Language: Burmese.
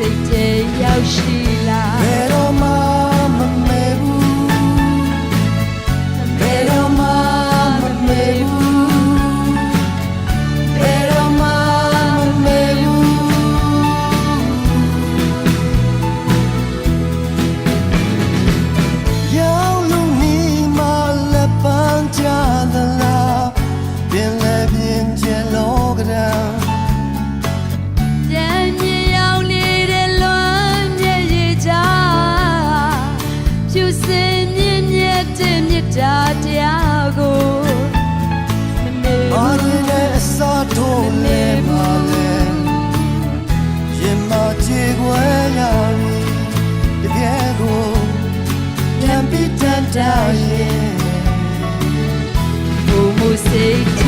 စိတ်ထဲရောက်ရှိလာဘယ်တော့မှမမေဘူးဘယ်တော့မှမမေဘူးဘယ်တော့မှမမေဘူးရောင်လူနီမလက်ပန်းကြသလားပင်လည်းပြင်းကျဲလောကရန်ဒါတရားကိုဘာလို့လဲအစားထိုးလဲပါလဲရင်မချေခွဲရပြီတကယ်ကိုပြန်ပြီးတန်တာရဲ့ဘုံမစိတ်